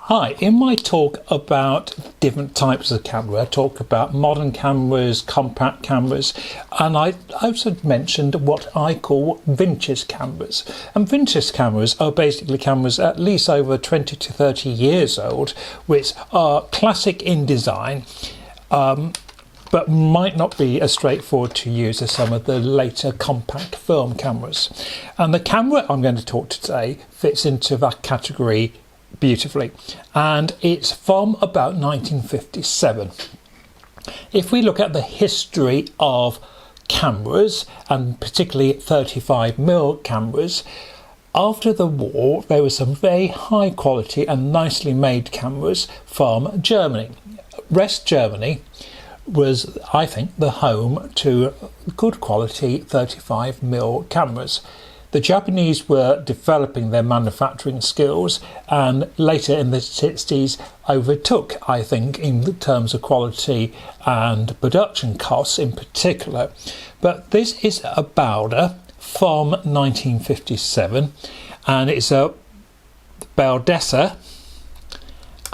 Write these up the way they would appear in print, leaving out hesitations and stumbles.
Hi, in my talk about different types of camera, I talk about modern cameras, compact cameras, and I also mentioned what I call vintage cameras. And vintage cameras are basically cameras at least over 20 to 30 years old, which are classic in design, but might not be as straightforward to use as some of the later compact film cameras. And the camera I'm going to talk today fits into that category beautifully, and it's from about 1957. If we look at the history of cameras, and particularly 35mm cameras, after the war there were some very high quality and nicely made cameras from Germany. West Germany was, I think, the home to good quality 35mm cameras. The Japanese were developing their manufacturing skills, and later in the 60s overtook, I think, in terms of quality and production costs in particular. But this is a Baldessa from 1957, and it's a Baldessa,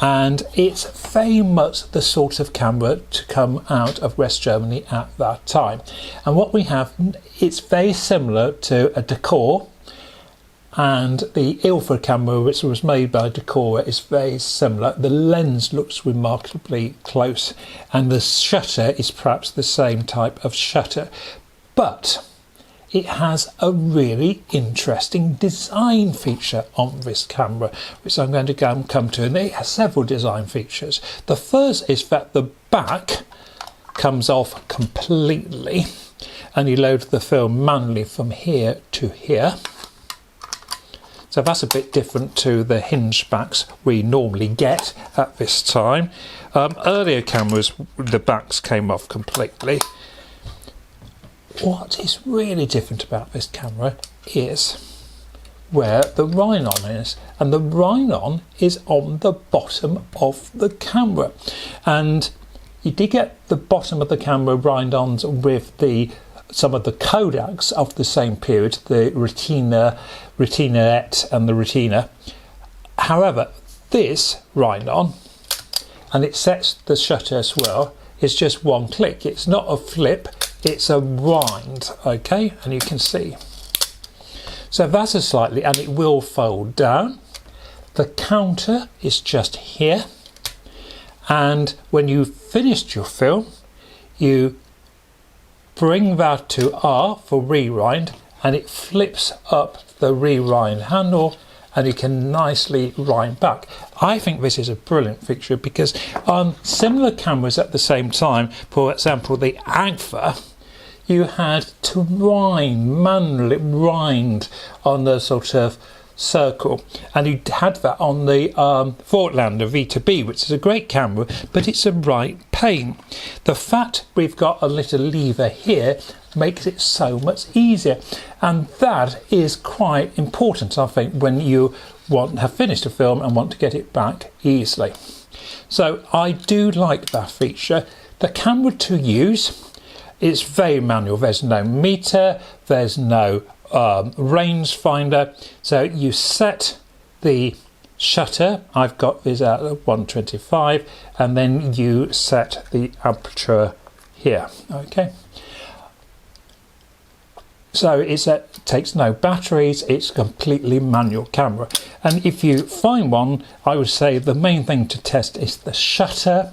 and it's very much the sort of camera to come out of West Germany at that time. And what we have, it's very similar to a Decor, and the Ilford camera, which was made by Decor, is very similar. The lens looks remarkably close, and the shutter is perhaps the same type of shutter, but it has a really interesting design feature on this camera, which I'm going to come to, and it has several design features. The first is that the back comes off completely, and you load the film manually from here to here. So that's a bit different to the hinge backs we normally get at this time. Earlier cameras, the backs came off completely. What is really different about this camera is where the Rhine-on is, and the Rhine-on is on the bottom of the camera, and you did get the bottom of the camera Rhine-ons with some of the Kodaks of the same period, the Retina-ette and the Retina. However, this Rhine-on, and it sets the shutter as well, is just one click. It's not a flip, it's a wind, okay, and you can see. So that's a slightly, and it will fold down. The counter is just here, and when you've finished your film, you bring that to R for rewind, and it flips up the rewind handle, and you can nicely wind back. I think this is a brilliant feature because on similar cameras at the same time, for example the Agfa, you had to manually wind on the sort of circle, and you had that on the Fortlander V2B, which is a great camera, but it's a right pain. The fact we've got a little lever here makes it so much easier, and that is quite important, I think, when you have finished a film and want to get it back easily. So I do like that feature. The camera to use, it's very manual. There's no meter, there's no range finder, so you set the shutter. I've got this at 125, and then you set the aperture here, okay. So it takes no batteries, it's a completely manual camera. And if you find one, I would say the main thing to test is the shutter.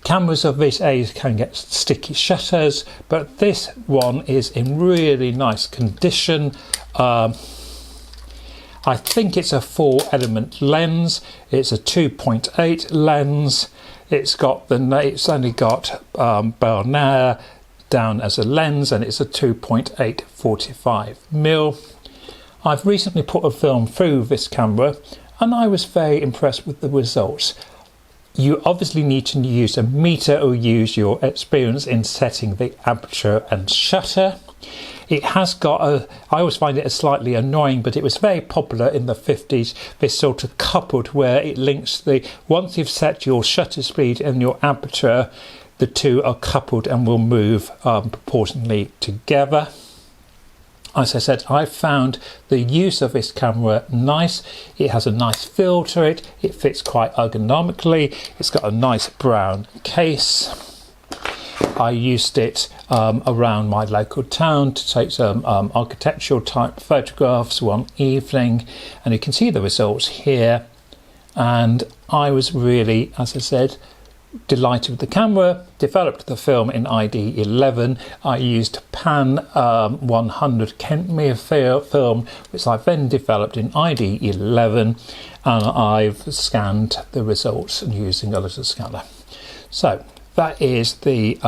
Cameras of this age can get sticky shutters, but this one is in really nice condition. I think it's a 4-element lens. It's a 2.8 lens. It's only got Bernard down as a lens, and it's a 2.8 45mm. I've recently put a film through this camera, and I was very impressed with the results. You obviously need to use a meter or use your experience in setting the aperture and shutter. It has got I always find it slightly annoying, but it was very popular in the 50s, this sort of coupled where it links once you've set your shutter speed and your aperture, the two are coupled and will move proportionally together. as I said, I found the use of this camera nice. It has a nice feel to it. It fits quite ergonomically. It's got a nice brown case. I used it around my local town to take some architectural type photographs one evening, and you can see the results here. And I was really, as I said, delighted with the camera. Developed the film in ID11. I used Pan 100 Kentmere film, which I then developed in ID11, and I've scanned the results using a little scanner. So that is the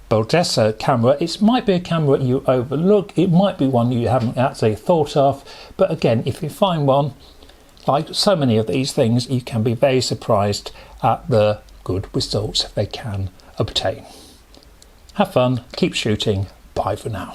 Baldessa camera. It might be a camera you overlook. It might be one you haven't actually thought of. But again, if you find one, like so many of these things, you can be very surprised at the good results they can obtain. Have fun, keep shooting. Bye for now.